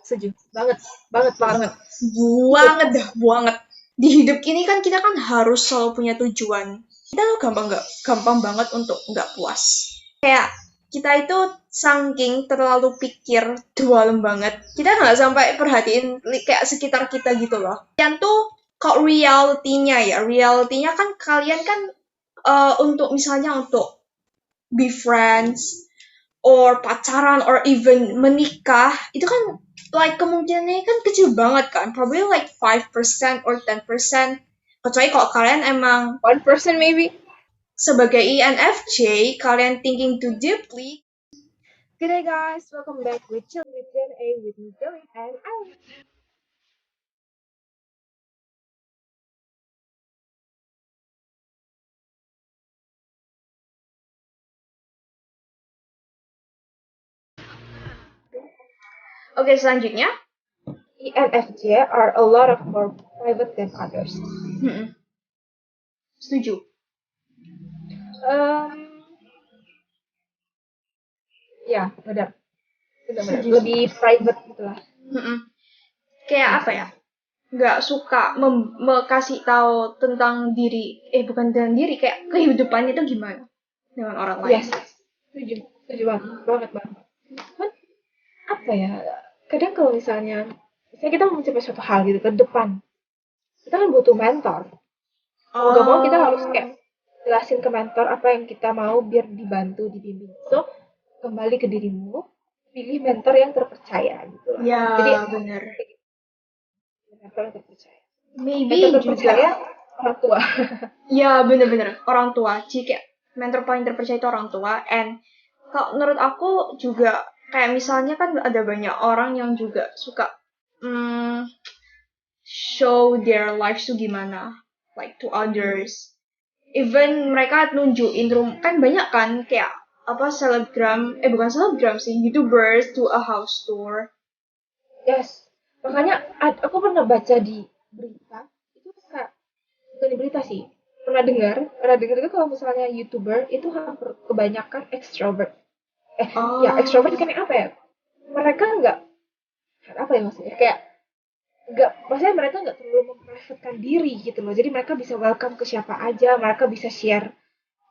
Setuju. Banget. Banget. Banget. Di hidup ini kan kita kan harus selalu punya tujuan. Kita tuh gampang banget untuk nggak puas. Kayak kita itu saking terlalu pikir dalam banget, kita nggak sampai perhatiin kayak sekitar kita gitu loh. Kalian tuh kok realitinya kan kalian kan untuk misalnya untuk be friends or pacaran or even menikah itu kan like kemungkinannya kan kecil banget kan, probably like 5% or 10%, kecuali kalau kalian emang 1% maybe. sebagai INFJ kalian thinking too deeply. Good day guys, welcome back with Chill with Jen A with me Joey and Alex. Oke, selanjutnya ENFJ are a lot of more private than others. Setuju. Ya, benar. Lebih private gitulah. Kayak apa ya? Nggak suka kasih tahu tentang diri, bukan tentang diri, kayak kehidupannya itu gimana dengan orang lain. Yes, setuju banget. Cuman apa ya? Kadang kalau misalnya kita mau mencapai suatu hal gitu ke depan, kita kan butuh mentor. Mau nggak mau kita harus kayak jelasin ke mentor apa yang kita mau biar dibantu, dibimbing. So, kembali ke dirimu, pilih mentor yang terpercaya gitu. Ya, jadi bener. mentor yang terpercaya. Maybe mentor terpercaya juga orang tua. ya bener-bener orang tua. Jika mentor paling terpercaya itu orang tua. And kalau menurut aku juga kayak misalnya kan ada banyak orang yang juga suka show their lives tuh gimana, like to others. Even mereka nunjukin kan banyak kan kayak apa selebgram, bukan selebgram sih, YouTubers to a house tour. Yes, makanya aku pernah baca di berita itu kayak, bukan di berita sih, pernah dengar itu kalau misalnya YouTuber itu hampir kebanyakan extrovert. Ya extrovert kan apa ya? Mereka nggak apa ya maksudnya kayak nggak, maksudnya mereka nggak terlalu memprivatkan diri gitu loh. Jadi mereka bisa welcome ke siapa aja, mereka bisa share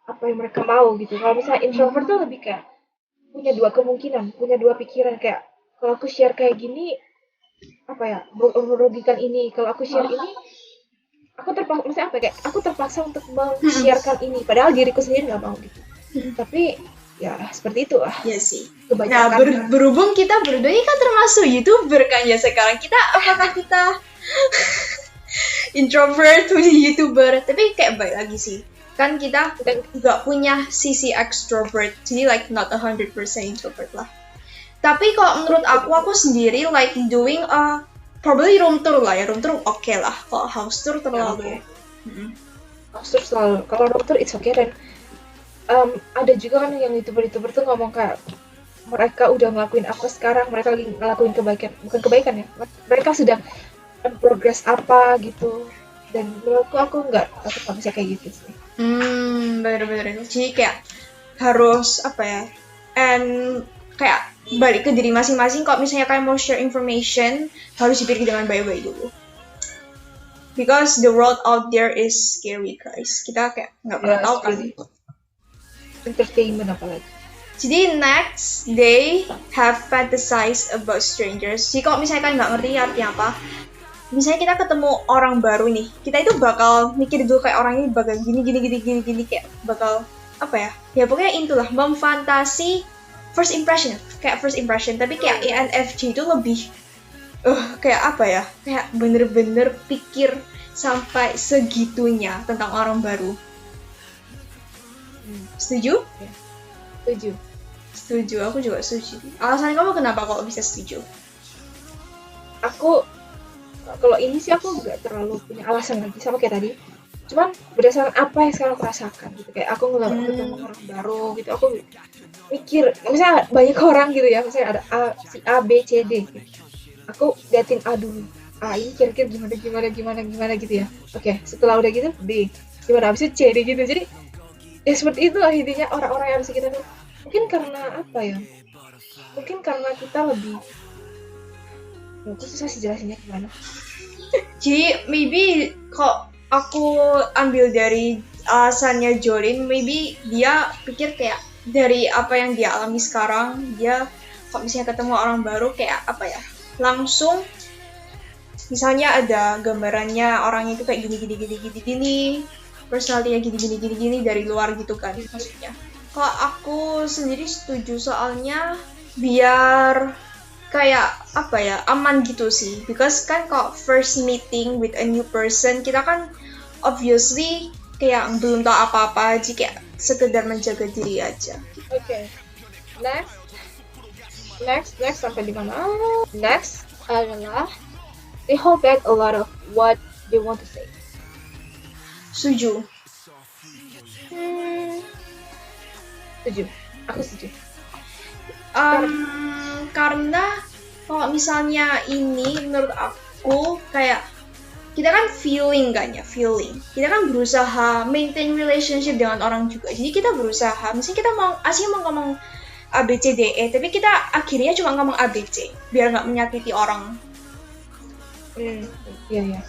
apa yang mereka mau gitu. Kalau misalnya introvert tuh lebih kayak punya dua kemungkinan, punya dua pikiran kayak kalau aku share kayak gini apa ya merugikan ini, kalau aku share ini aku terpaksa, maksudnya apa kayak aku terpaksa untuk men-sharekan ini padahal diriku sendiri nggak mau gitu. Tapi ya seperti itulah. Iya sih. Kebanyakan. Nah, berhubung kita berdua ini kan termasuk YouTuber kan ya sekarang. Apakah kita introvert punya YouTuber? Tapi kayak baik lagi sih. Kan kita nggak punya sisi extrovert. Jadi like not 100% introvert lah. Tapi kalau menurut aku sendiri like doing probably room tour lah ya. Room tour oke lah. Kalau house tour terlalu. House tour selalu. Kalau room tour it's okay. Dan ada juga kan yang YouTuber tuh ngomong kayak mereka udah ngelakuin apa sekarang, mereka lagi ngelakuin bukan kebaikan ya, mereka sedang progress apa gitu. Dan menurutku aku nggak bisa kayak gitu sih. Bener-bener. Jadi kayak harus apa ya, and kayak balik ke diri masing-masing. Kalau misalnya kalian mau share information harus dipikir dengan baik-baik dulu, because the world out there is scary guys. Kita kayak nggak pernah tahu kan. Entertainment apalagi. Jadi next they have fantasized about strangers. Jadi kalau misalnya kalian nggak ngerti artinya apa, misalnya kita ketemu orang baru nih, kita itu bakal mikir dulu kayak orang ini bakal gini kayak bakal apa ya? Ya pokoknya intulah memfantasi first impression. Tapi kayak ENFJ itu lebih kayak apa ya? Kayak bener-bener pikir sampai segitunya tentang orang baru. Setuju? Ya. Setuju, aku juga setuju. Alasan kamu kenapa kok bisa setuju? Aku kalau ini sih aku nggak terlalu punya alasan lagi sama kayak tadi. Cuman berdasarkan apa yang sekarang aku rasakan gitu. Kayak aku ketemu orang baru gitu, aku mikir, misalnya banyak orang gitu ya, misalnya ada si A, B, C, D. Gitu. Aku liatin A dulu. A ini kira-kira gimana gitu ya. Oke, setelah udah gitu B. Gimana habis itu C, D gitu. Jadi ya seperti itu lah intinya orang-orang yang harus kita mungkin karena apa ya, mungkin karena kita lebih Aku susah sih jelasinnya gimana. Jadi maybe kok aku ambil dari alasannya Jolin, maybe dia pikir kayak dari apa yang dia alami sekarang, dia kalau misalnya ketemu orang baru kayak apa ya, langsung misalnya ada gambarannya orang itu kayak gini, personality-nya gini dari luar gitu kan maksudnya. Kalau aku sendiri setuju soalnya biar kayak apa ya, aman gitu sih, because kan kalau first meeting with a new person kita kan obviously kayak belum tahu apa-apa aja, kayak sekedar menjaga diri aja. Oke. Next sampai di mana? Next adalah they hold back a lot of what they want to say. Setuju. Setuju. Aku setuju. Karena kalau misalnya ini menurut aku kayak kita kan feeling kita kan berusaha maintain relationship dengan orang juga, jadi kita berusaha misalnya kita mau ngomong ABCDE tapi kita akhirnya cuma ngomong ABC biar nggak menyakiti orang. Iya.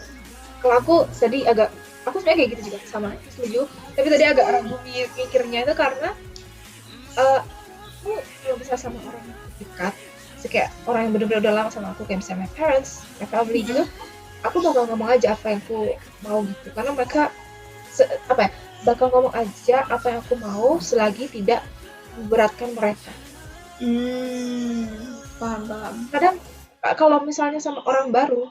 Kalau aku sebenarnya kayak gitu juga, sama setuju, tapi tadi agak ragu mikirnya itu karena aku belum bisa sama orang dekat, kayak orang yang benar-benar udah lama sama aku, kayak misalnya my parents, my family gitu, aku bakal ngomong aja apa yang aku mau gitu, karena mereka bakal ngomong aja apa yang aku mau selagi tidak memberatkan mereka. Paham. Kadang kalau misalnya sama orang baru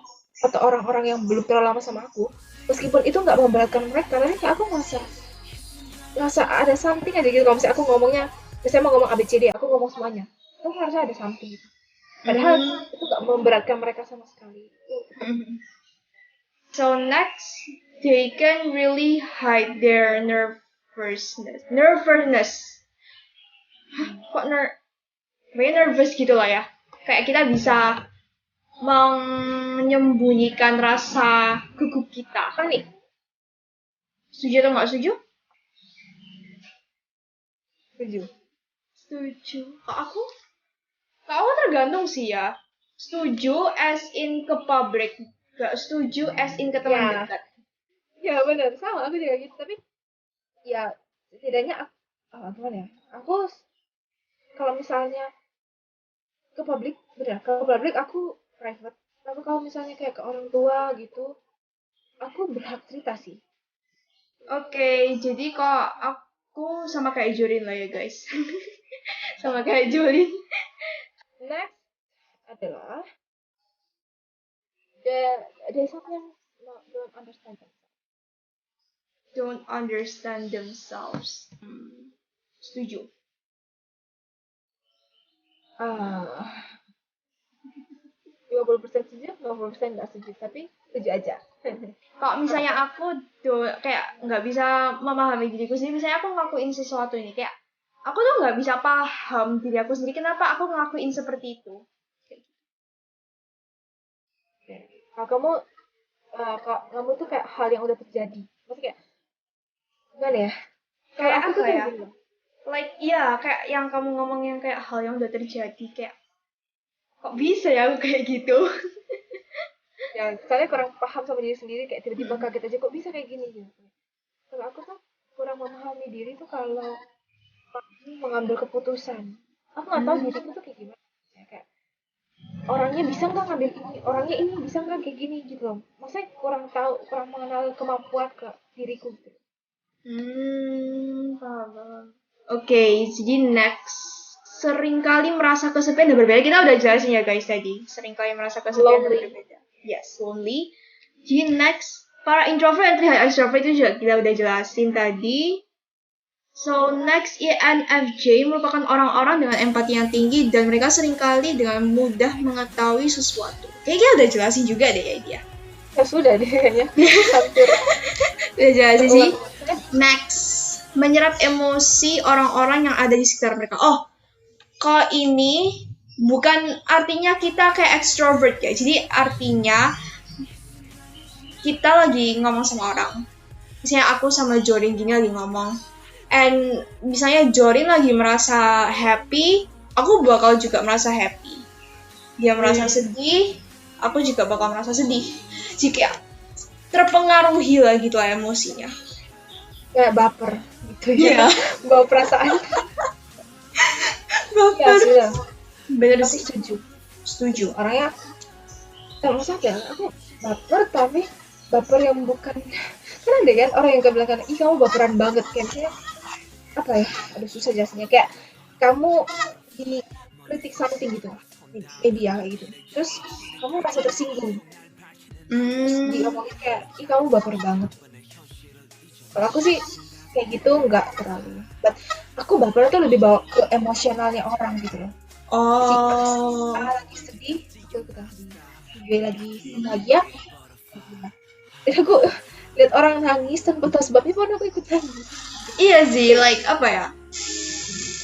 atau orang-orang yang belum terlalu lama sama aku, meskipun itu nggak memberatkan mereka, tapi kayak aku ngerasa ada something aja gitu. Kalau misalnya aku ngomongnya, misalnya mau ngomong ABCD, aku ngomong semuanya, aku ngerasa ada something gitu. Padahal itu nggak memberatkan mereka sama sekali. So next, they can really hide their nervousness. Kok nervous gitu lah ya. Kayak kita bisa menyembunyikan rasa gugup kita. Panik. Setuju atau nggak setuju? Setuju. Kalau aku tergantung sih ya. Setuju as in ke public, gak setuju as in ke teman dekat. Ya benar, sama aku juga gitu. Tapi ya setidaknya gimana ya? Aku kalau misalnya ke publik aku private. Tapi kalau misalnya kayak ke orang tua gitu, aku berhak cerita sih. Oke, jadi kok aku sama kayak Jorin lah ya guys. Sama kayak Jorin. Next adalah there's something don't understand themselves. Setuju. 50% setuju, 50% nggak setuju, tapi setuju aja. Kalau misalnya aku kayak nggak bisa memahami diriku sendiri, misalnya aku ngelakuin sesuatu ini, kayak aku tuh nggak bisa paham diri aku sendiri, kenapa aku ngelakuin seperti itu. Kalau kamu tuh kayak hal yang udah terjadi, maksudnya kayak gimana ya? Kayak aku tuh ya? Kayak yang kamu ngomong yang kayak hal yang udah terjadi, kayak kok bisa ya aku kayak gitu. Ya, soalnya kurang paham sama diri sendiri, kayak tiba-tiba kaget aja kok bisa kayak gini gitu. Kalau aku tuh kurang memahami diri tuh kalau mengambil keputusan. Aku nggak tahu diriku tuh kayak gimana. Ya, kayak orangnya bisa nggak ngambil ini, orangnya ini bisa nggak kayak gini gitu loh. Maksudnya kurang mengenal kemampuan ke diriku gitu. Paham. Oke, jadi next. Seringkali merasa kesepian dan berbeda. Kita udah jelasin ya guys tadi. Seringkali merasa kesepian dan berbeda. Yes, lonely. Jadi next, para introvert dan extrovert itu juga kita udah jelasin tadi. So next, INFJ merupakan orang-orang dengan empati yang tinggi dan mereka seringkali dengan mudah mengetahui sesuatu. Kayaknya kita udah jelasin juga deh ya dia. Ya sudah deh kayaknya. Hampir. Udah jelasin sih. Next, menyerap emosi orang-orang yang ada di sekitar mereka. Oh, kalau ini bukan artinya kita kayak extrovert ya. Jadi artinya kita lagi ngomong sama orang. Misalnya aku sama Jorin gini lagi ngomong. And misalnya Jorin lagi merasa happy, aku bakal juga merasa happy. Dia merasa sedih, aku juga bakal merasa sedih. Jika terpengaruhi lah gitu lah emosinya. Kayak baper gitu Iya. ya. Bawa perasaan. Iya Baper. sih lah. Bener Aku sih. Setuju. orangnya tak maksudnya aku baper tapi baper yang bukan kan ada kan orang yang kayak bilang kan ih kamu baperan banget kayaknya apa ya aduh susah jelasnya kayak kamu dikritik something gitu di media kayak gitu terus kamu merasa tersinggung terus diomongin kayak ih kamu baper banget kalau aku sih kayak gitu nggak terlalu but aku baper tuh lebih bawa ke emosionalnya orang gitu loh si Oh. lagi sedih aku ikutan sedih gue lagi bahagia dan aku lihat orang nangis tanpa tahu sebabnya pun aku ikut nangis Iya sih, like apa ya?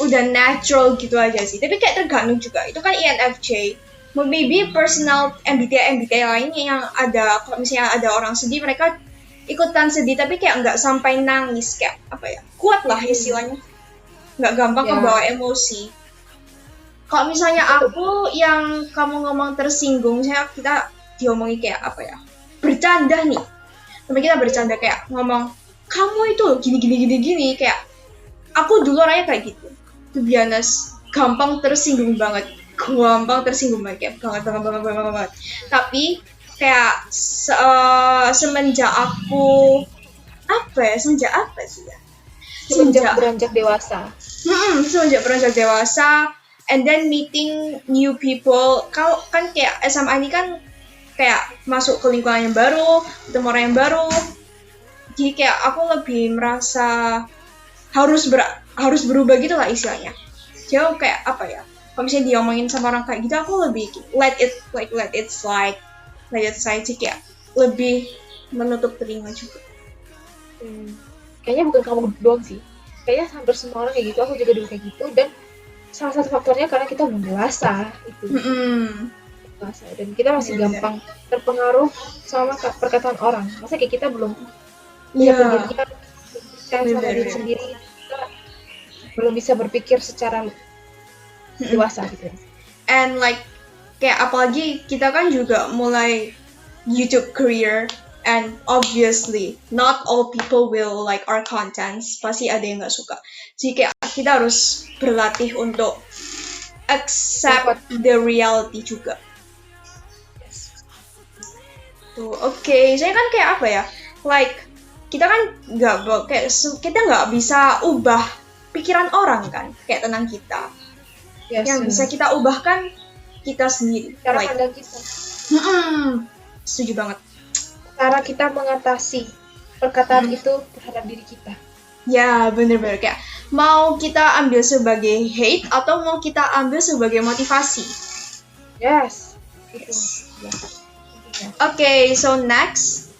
Udah natural gitu aja sih. Tapi kayak tergantung juga. Itu kan INFJ. Maybe personal MBTI lainnya yang ada, kalau misalnya ada orang sedih, mereka ikutan sedih, tapi kayak nggak sampai nangis. Kayak apa ya? Kuat lah istilahnya. Nggak gampang Ya. kebawa emosi. Kalau misalnya aku yang kamu ngomong tersinggung, misalnya kita diomongin kayak apa ya? Bercanda nih. Tapi kita bercanda kayak ngomong, kamu itu gini kayak aku dulu orangnya kayak gitu. To be honest, gampang tersinggung banget kayak banget. Tapi kayak semenjak apa sih ya? semenjak beranjak dewasa Semenjak beranjak dewasa, and then meeting new people. Kalau kan kayak SMA ini kan kayak masuk ke lingkungan yang baru, ketemu orang yang baru. Jadi kayak aku lebih merasa harus berubah gitu lah istilahnya. Jadi kayak apa ya? Kalau misalnya diomongin sama orang kayak gitu, aku lebih let it slide. Jadi kayak lebih menutup telinga juga. Kayaknya bukan kamu doang sih kayaknya hampir semua orang kayak gitu aku juga dulu kayak gitu dan salah satu faktornya karena kita belum dewasa itu dewasa dan kita masih gampang terpengaruh sama perkataan orang masa kayak kita belum punya pendirian sama diri sendiri kita belum bisa berpikir secara dewasa gitu. And like kayak apalagi kita kan juga mulai YouTube career, and obviously not all people will like our contents, pasti ada yang nggak suka. Jadi kayak kita harus berlatih untuk accept the reality juga. Tuh, oke. Saya kan kayak apa ya? Like kita kan kita nggak bisa ubah pikiran orang kan, kayak tentang kita. Yang bisa kita ubah kan kita sendiri. Cara pandang kita. Setuju banget. Cara kita mengatasi perkataan itu terhadap diri kita. Ya, bener-bener kayak mau kita ambil sebagai hate atau mau kita ambil sebagai motivasi. Yes. Itu. Oke, so next,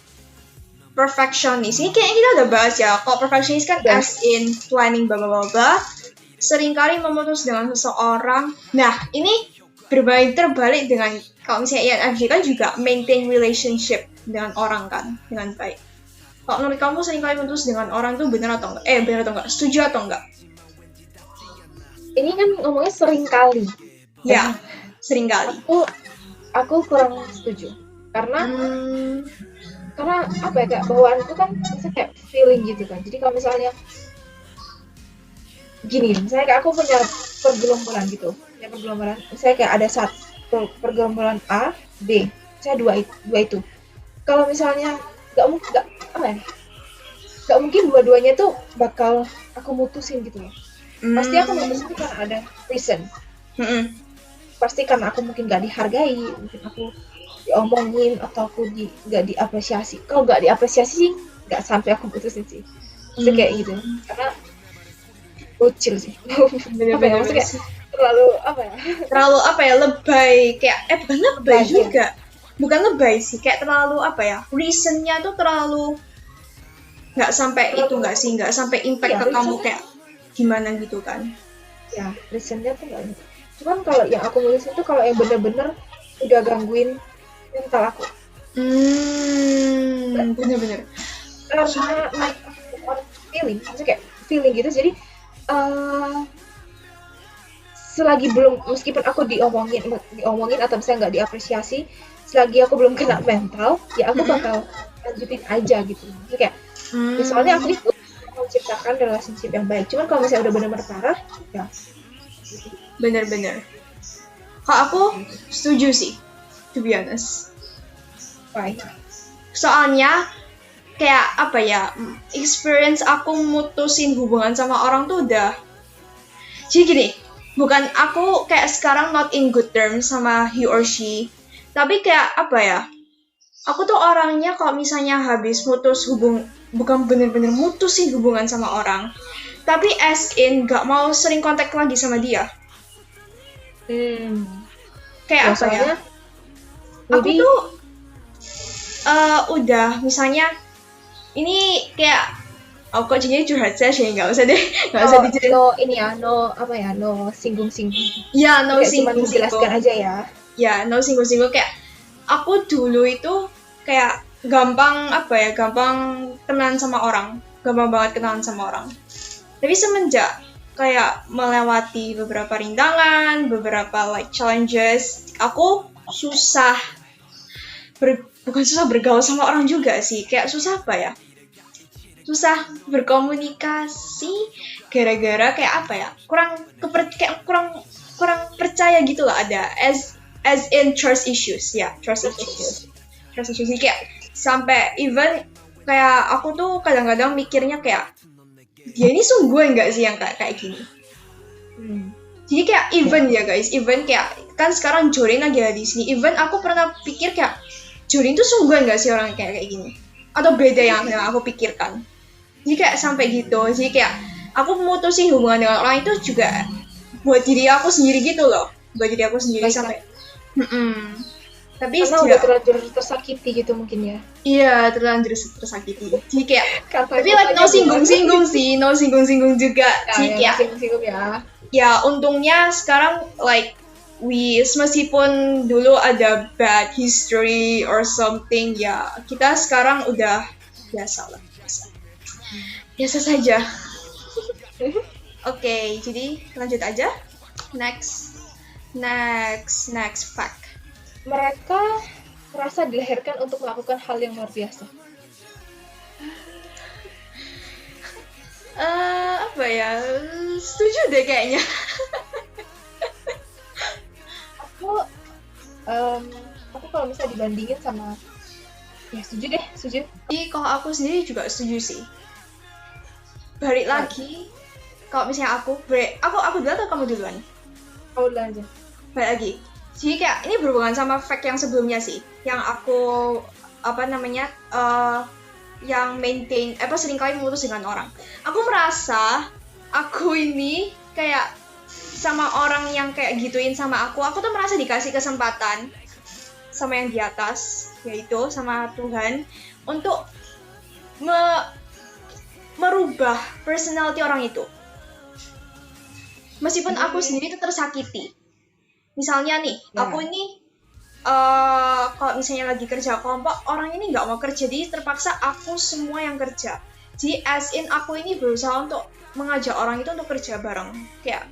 perfectionist. Ini kayaknya kita udah bahas ya. Kalau perfectionist kan as in planning bla bla bla, seringkali memutus dengan seseorang. Nah, ini terbalik dengan kalau misalnya INFJ kan juga maintain relationship dengan orang kan dengan baik. Kalau menurut kamu seringkali memutus dengan orang tuh benar atau enggak? Setuju atau enggak? Ini kan ngomongnya seringkali. Ya, seringkali. Aku kurang setuju karena apa ya kayak bawaanku kan misalnya kayak feeling gitu kan. Jadi kalau misalnya gini, misalnya kayak aku punya pergelombolan gitu. Ya pergelombolan, misalnya kayak ada satu pergelombolan A, B. Saya dua itu. Kalau misalnya nggak mungkin dua-duanya tuh bakal aku mutusin gitu loh. Pasti aku mutusin itu karena ada reason. Pasti karena aku mungkin nggak dihargai, mungkin aku diomongin atau aku nggak diapresiasi. Kalau nggak diapresiasi sih nggak sampai aku putusin sih. Pasti kayak gitu. Karena bocil sih. Bener-bener maksudnya terlalu lebay kayak bukan lebay juga. Bukan lebay sih, kayak terlalu reasonnya tuh terlalu nggak sampai itu nggak sampai impact ke kamu kayak gimana gitu kan. Ya, reasonnya tuh nggak. Cuman kalau yang aku nulis itu kalau yang bener-bener udah gangguin mental aku. Bener-bener. Karena feeling, maksudnya kayak feeling gitu, jadi selagi belum, meskipun aku diomongin atau misalnya nggak diapresiasi, selagi aku belum kena mental, ya aku bakal lanjutin aja gitu. Jadi kayak, ya soalnya aku itu menciptakan relationship yang baik. Cuman kalau misalnya udah benar-benar parah, ya Bener-bener. Kalau aku setuju sih, to be honest. bye. Soalnya kayak apa ya, experience aku mutusin hubungan sama orang tuh udah. Jadi gini, bukan aku kayak sekarang not in good terms sama he or she, tapi kayak apa ya, aku tuh orangnya kalau misalnya habis bukan bener-bener mutusin hubungan sama orang, tapi as in gak mau sering kontak lagi sama dia. Kayak Ya, apa ya, soalnya aku maybe tuh udah misalnya ini kayak kok jadinya curhat saya sih, nggak usah deh, nggak usah dijelasin. no ini ya, no apa ya, no singgung-singgung. Ya, no Kayak cuma menjelaskan singgung-singgung. aja ya. Ya, no singgung-singgung. Kayak aku dulu itu kayak gampang apa ya, gampang kenalan sama orang, gampang banget kenalan sama orang. Tapi semenjak kayak melewati beberapa rintangan, beberapa like challenges, aku bukan susah bergaul sama orang juga sih, kayak susah apa ya, susah berkomunikasi gara-gara kayak apa ya, kurang percaya gitu lah, ada as in trust issues ya, trust issues sih, kayak sampai even kayak aku tuh kadang-kadang mikirnya kayak dia ini sungguh enggak sih yang kayak gini. Jadi kayak even ya guys, even kayak kan sekarang Jorin lagi ada di sini, even aku pernah pikir kayak Jorin tuh sungguh enggak sih orang kayak gini, atau beda yang aku pikirkan. Jadi kayak sampai gitu, jadi kayak aku memutusin hubungan dengan orang itu juga buat diri aku sendiri gitu loh, buat diri aku sendiri sampai. Tapi karena udah terlanjur tersakiti gitu mungkin ya. Iya, terlanjur tersakiti. Jadi kayak tapi like katanya no singgung-singgung sih, no singgung-singgung juga. Jadi kayak singgung ya. Ya untungnya sekarang like meskipun dulu ada bad history or something, ya kita sekarang udah biasa lah, biasa saja. Oke, jadi lanjut aja. Next fact. Mereka merasa dilahirkan untuk melakukan hal yang luar biasa. Apa ya? Setuju deh kayaknya. Aku kalau misalnya dibandingin sama, ya setuju. Jadi kalau aku sendiri juga setuju sih. Balik lagi, kalau misalnya aku dulu atau kamu duluan? Kamu duluan aja. Balik lagi. Jadi kayak ini berhubungan sama fact yang sebelumnya sih, yang aku yang seringkali memutus dengan orang. Aku merasa aku ini kayak sama orang yang kayak gituin sama aku tuh merasa dikasih kesempatan sama yang di atas, yaitu sama Tuhan, untuk merubah personality orang itu. Meskipun aku sendiri itu tersakiti. Misalnya nih, aku ini kalau misalnya lagi kerja kelompok, orang ini nggak mau kerja, jadi terpaksa aku semua yang kerja. Jadi as in aku ini berusaha untuk mengajak orang itu untuk kerja bareng, kayak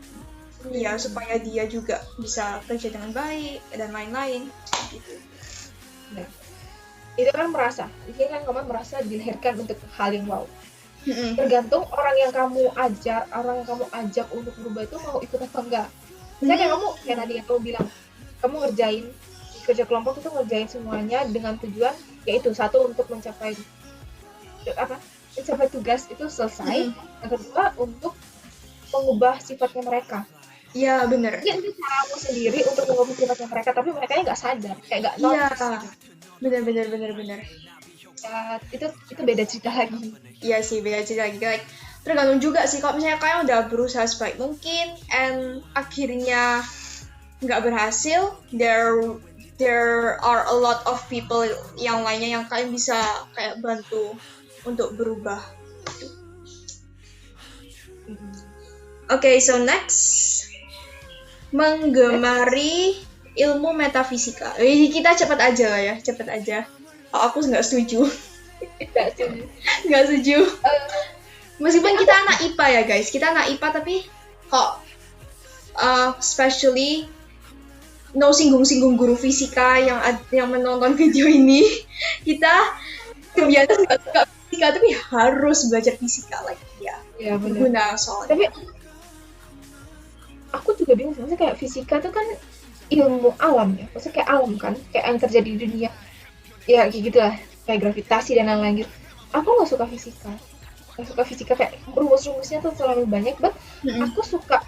ya supaya dia juga bisa kerja dengan baik dan lain-lain gitu. Nah, itu kan kamu merasa dilahirkan untuk hal yang wow. Tergantung orang yang kamu ajak untuk berubah itu mau ikut apa enggak. Misalnya kayak kamu, kayak tadi yang kamu bilang, kamu ngerjain kerja kelompok itu ngerjain semuanya dengan tujuan yaitu satu untuk mencapai tugas itu selesai, yang kedua untuk mengubah sifatnya mereka. Iya benar. Ya itu caramu sendiri untuk mengubah sifatnya mereka, tapi mereka nggak sadar, kayak nggak notice. Iya benar. Ya, itu beda cerita lagi. Iya sih, beda cerita lagi. Like, tergantung juga sih, kalau misalnya kalian udah berusaha sebaik mungkin and akhirnya nggak berhasil, there are a lot of people yang lainnya yang kalian bisa kayak bantu untuk berubah. Okay, so next, menggemari ilmu metafisika. Kita cepat aja. Aku nggak setuju. Nggak setuju. Meskipun kita anak IPA ya guys, kita anak IPA, tapi kok especially no singgung-singgung guru fisika yang menonton video ini. Kita kebiasaan nggak suka fisika tapi harus belajar fisika like ya Ya benar. berguna soalnya. Tapi aku juga bingung sih, maksudnya kayak fisika tuh kan ilmu alam ya, maksudnya kayak alam kan, kayak yang terjadi di dunia, ya kayak gitulah, kayak gravitasi dan lain-lain gitu. Aku nggak suka fisika, kayak rumus-rumusnya tuh terlalu banyak, but aku suka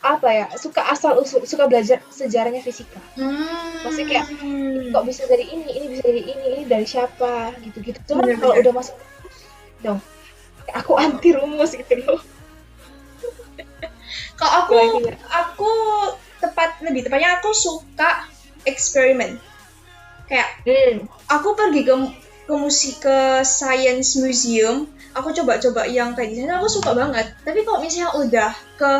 apa ya, suka asal usul, suka belajar sejarahnya fisika. Maksudnya kayak kok bisa dari ini bisa dari ini dari siapa gitu-gitu. Cuman Bener-bener. kalau udah masuk dong, aku anti rumus gitu loh. Kalau Gila-gila. aku lebih tepatnya aku suka eksperimen. Kayak aku pergi ke science museum, aku coba-coba yang kayak di sana aku suka banget. Tapi kalau misalnya udah ke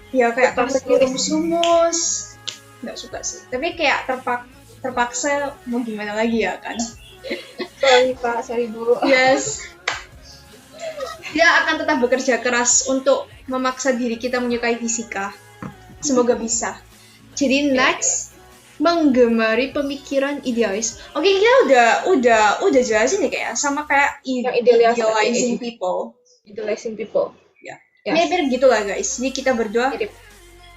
ya kayak rumus-rumus nggak suka sih. Tapi kayak terpaksa mau gimana lagi ya kan. Sorry Pak, sorry Bu. Yes. Dia akan tetap bekerja keras untuk memaksa diri kita menyukai fisika. Semoga bisa. Jadi next, menggemari pemikiran idealis. Oke, kita udah jelasin ya kayak sama kayak idealizing people. Idealizing people. Ya. Yes. Mirip gitulah guys. Jadi kita berdua Mirip.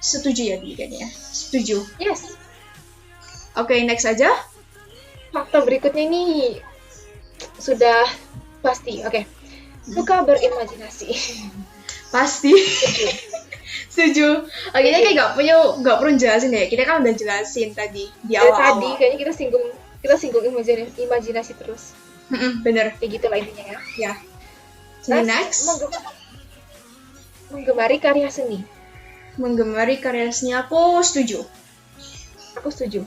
setuju ya kayaknya. Setuju. Yes. Oke, next aja. Fakta berikutnya ini sudah pasti. Oke. Suka berimajinasi. Pasti. Setuju. Oke, kita kayak nggak perlu jelasin ya. Kita kan udah jelasin tadi di awal. Tadi kayaknya kita singgung imajinasi terus. Bener. Kayak gitu lah intinya ya. Ya. Jadi next. Menggemari karya seni. Menggemari karya seni aku setuju. Aku setuju.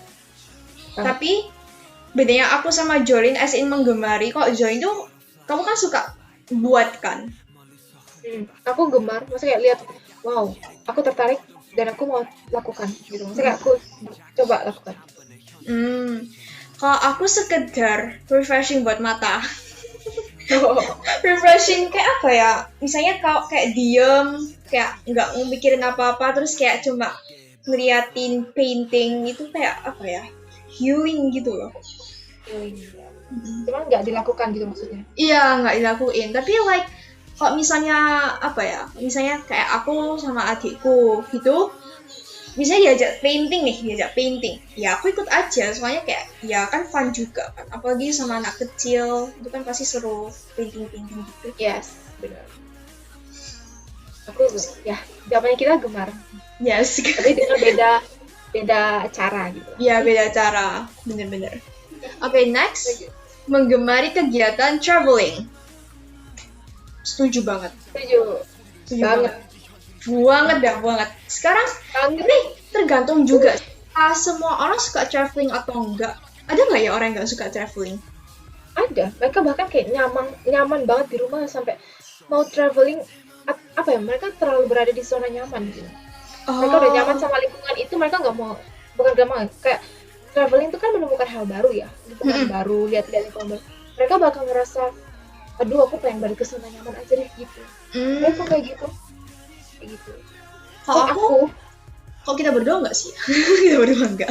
Tapi bedanya aku sama Jolin as in menggemari. Kok Jolin tuh kamu kan suka buat kan? Aku gemar, maksudnya kayak lihat, wow, aku tertarik dan aku mau lakukan gitu. Maksudnya kayak aku coba lakukan. Kalau aku sekedar refreshing buat mata. Refreshing kayak apa ya? Misalnya kalau kayak diem, kayak nggak mau mikirin apa-apa, terus kayak cuma ngeliatin painting itu kayak apa ya? Healing gitu loh. Healing. Cuman nggak dilakukan gitu maksudnya. Iya, nggak dilakuin. Tapi like kalau misalnya apa ya? Misalnya kayak aku sama adikku gitu, misalnya diajak painting. Ya aku ikut aja, soalnya kayak ya kan fun juga kan. Apalagi sama anak kecil, itu kan pasti seru painting gitu. Yes, benar. Aku ya, zamannya kita gemar. Yes. Tapi dengan beda cara gitu. Iya, beda cara. Bener-bener. Oke, next. Menggemari kegiatan traveling. Setuju banget. Setuju banget. Banget. Sekarang ini tergantung juga. Semua orang suka traveling atau enggak? Ada nggak ya orang yang nggak suka traveling? Ada. Mereka bahkan kayak nyaman banget di rumah sampai mau traveling apa ya? Mereka terlalu berada di zona nyaman gitu. Mereka udah nyaman sama lingkungan itu, mereka nggak mau, bukan gampang kayak traveling itu kan menemukan hal baru ya, lingkungan baru, lihat-lihat lingkungan baru. Mereka bakal ngerasa, aduh aku pengen balik ke zona nyaman aja deh gitu. Mereka kayak gitu. Kalau kita berdua enggak sih? Kita berdua enggak.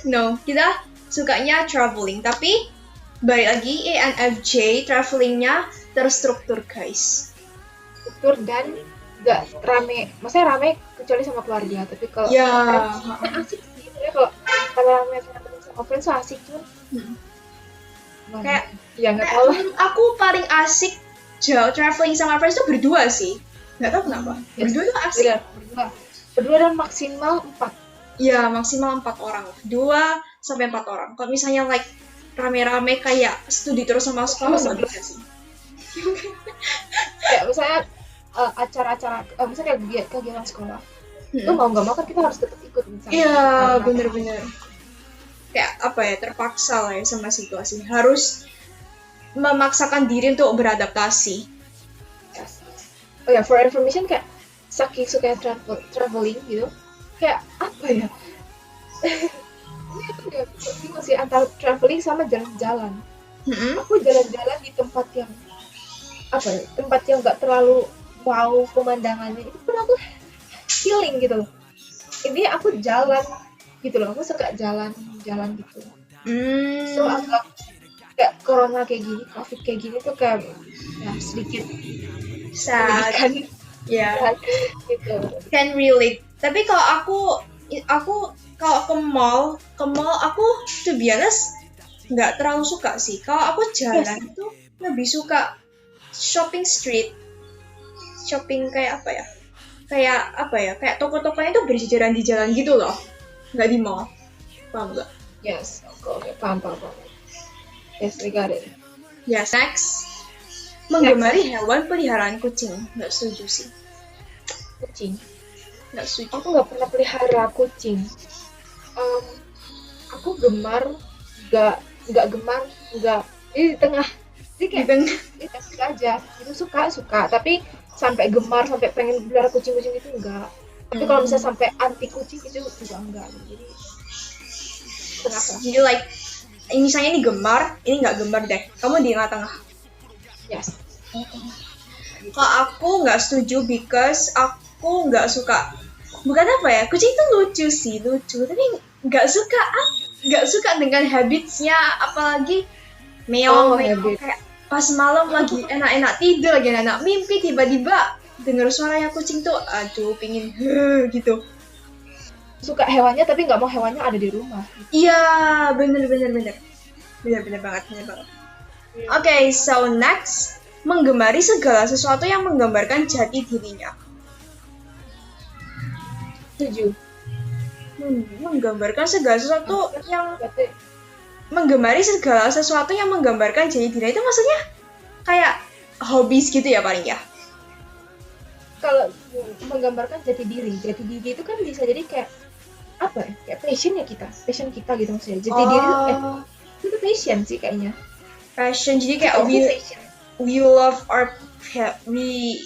No, kita sukanya traveling, tapi balik lagi ENFJ travelingnya terstruktur guys. Struktur dan nggak rame, maksudnya rame kecuali sama keluarga, tapi kalau asik sih, kalau rame sama friends asik cuman kayak ya nggak tahu lah. Aku paling asik traveling sama friends tuh berdua sih, nggak tahu kenapa. Berdua tuh asik. Berdua dan maksimal 4. Iya, maksimal 4 orang, 2-4 orang. Kalau misalnya like rame-rame kayak studi terus sama sekolah nggak bisa sih. Kayak misalnya acara-acara, misalnya kayak kegiatan sekolah, itu mau nggak mau kan kita harus tetap ikut misalnya. Iya, bener-bener. Kayak apa ya, terpaksa lah ya sama situasi. Harus memaksakan diri untuk beradaptasi. Yes. Oh ya, for information, kayak saking suka traveling gitu, kayak apa ya? Ini aku udah bingung sih antara traveling sama jalan-jalan. Aku jalan-jalan di tempat yang apa ya? Tempat yang nggak terlalu wow pemandangannya, itu pun aku healing gitu loh. Ini aku jalan gitu loh, aku suka jalan gitu. So agak kayak corona kayak gini, covid kayak gini tuh kayak ya sedikit sad. menyedihkan Ya, gitu. can relate. Tapi kalau aku kalau ke mall aku to be honest nggak terlalu suka sih. Kalau aku jalan itu lebih suka shopping street. Shopping kayak apa ya? Kayak toko-tokonya itu berjejeran di jalan gitu loh. Nggak di mall. Paham nggak? Yes, oke, paham. Yes, we got it. Yes, next. Menggemari hewan peliharaan kucing. Nggak setuju sih. Kucing. Nggak setuju. Aku nggak pernah pelihara kucing. Aku gemar, nggak gemar, nggak di tengah. Jadi kayak di tengah aja. Itu suka, tapi sampai gemar, sampai pengen pelihara kucing-kucing itu enggak. Tapi kalau misalnya sampai anti kucing itu juga enggak. Jadi tengah. Jadi like misalnya ini gemar, ini nggak gemar deh. Kamu di tengah-tengah. Yes. Kalau aku nggak setuju because aku nggak suka. Bukan apa ya, kucing itu lucu, tapi nggak suka dengan habitsnya, apalagi meong kayak pas malam lagi enak-enak tidur, lagi enak mimpi, tiba-tiba dengar suaranya kucing tuh, aduh pingin gitu. Suka hewannya tapi nggak mau hewannya ada di rumah. Iya, bener banget. Oke, so next, menggemari segala sesuatu yang menggambarkan jati dirinya. Setuju. Menggemari segala sesuatu yang menggambarkan jati diri itu maksudnya kayak hobbies gitu ya paling ya. Kalau menggambarkan jati diri itu kan bisa jadi kayak apa ya? Kayak passion kita gitu maksudnya. Jati diri itu passion sih kayaknya. Passion, jadi kayak we love our we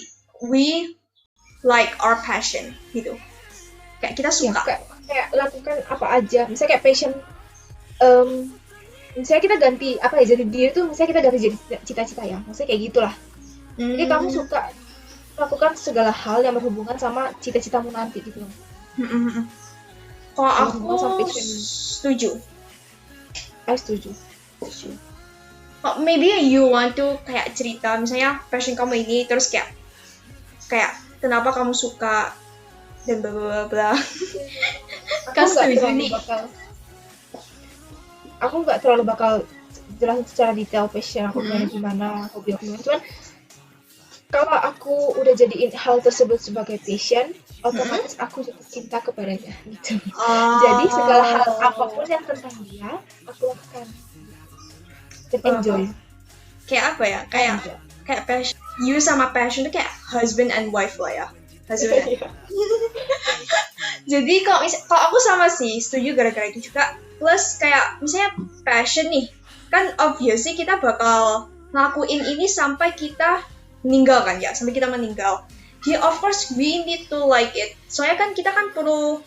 like our passion gitu. Kayak kita suka. Ya, kayak lakukan apa aja. Misalnya kayak passion, misalnya kita ganti apa ya, jati diri itu misalnya kita ganti jadi cita-cita ya. Maksudnya kayak gitulah. Jadi kamu suka lakukan segala hal yang berhubungan sama cita-citamu nanti gitu. Kalau aku setuju. Maybe you want to kayak cerita misalnya passion kamu ini, terus kayak kenapa kamu suka dan bla bla bla. Aku nggak terlalu bakal jelasin secara detail passion aku gimana, hobi aku gimana. Cuman kalau aku udah jadiin hal tersebut sebagai passion, otomatis aku jatuh cinta kepadanya gitu. Jadi segala hal apapun yang tentang dia, aku lakukan dan enjoy. Kayak apa ya? Kayak passion. You sama passion itu kayak husband and wife lah ya. Jadi kalau aku sama sih setuju gara-gara itu juga. Plus kayak misalnya passion nih, kan obviously kita bakal ngelakuin ini sampai kita meninggal kan ya, sampai kita meninggal. Jadi of course we need to like it. Soalnya kan kita kan perlu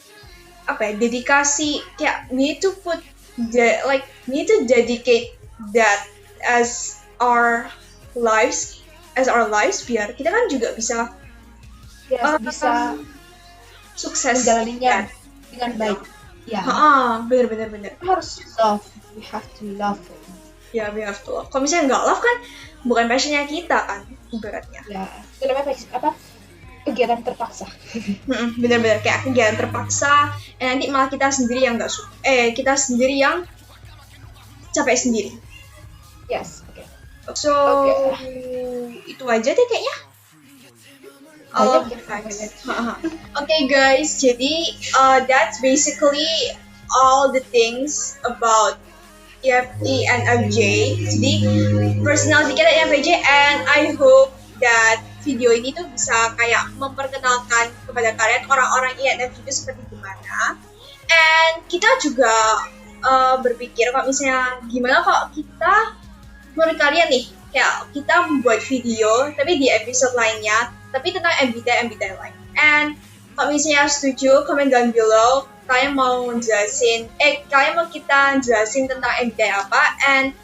dedikasi, kayak we need to dedicate that as our lives biar kita kan juga bisa bisa sukses menjalaninya dengan baik. Ya. Bener. Harus love. We have to love it. Ya, we have to love. Kalau misalnya nggak love kan bukan passionnya kita kan, ibaratnya. Ya, itu namanya kegiatan terpaksa. Bener-bener kayak kegiatan terpaksa, nanti malah kita sendiri yang nggak suka. Kita sendiri yang capek sendiri. Yes, oke. So, itu aja deh kayaknya. Okay guys, jadi that's basically all the things about EFT and FJ. Jadi personality kita EFJ, and I hope that video ini tuh bisa kayak memperkenalkan kepada kalian orang-orang ENFJ itu seperti gimana. And kita juga berpikir kalau misalnya gimana kalau kita, menurut kalian nih, kayak kita membuat video tapi di episode lainnya tapi tentang MBTI lain. And kalau misalnya setuju, comment down below kalian mau kita jelasin tentang MBTI apa. And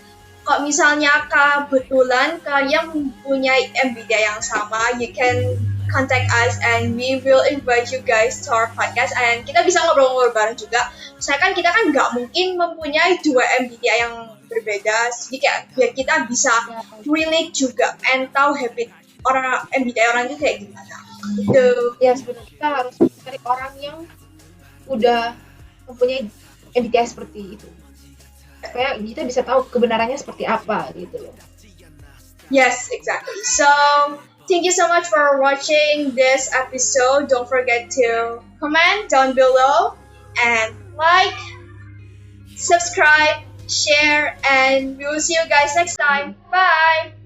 kalau misalnya kebetulan kalian mempunyai MBTI yang sama, you can contact us and we will invite you guys to our podcast and kita bisa ngobrol-ngobrol bareng juga. Soalnya kan kita kan nggak mungkin mempunyai 2 MBTI yang berbeda, jadi kayak biar kita bisa relate juga and tahu habit orang MBTI orang itu kayak gimana. Gitu. Ya sebenarnya kita harus mencari orang yang udah mempunyai MBTI seperti itu. Supaya kita bisa tahu kebenarannya seperti apa gitu loh. Yes, exactly. So, thank you so much for watching this episode. Don't forget to comment down below and like, subscribe, share, and we will see you guys next time. Bye!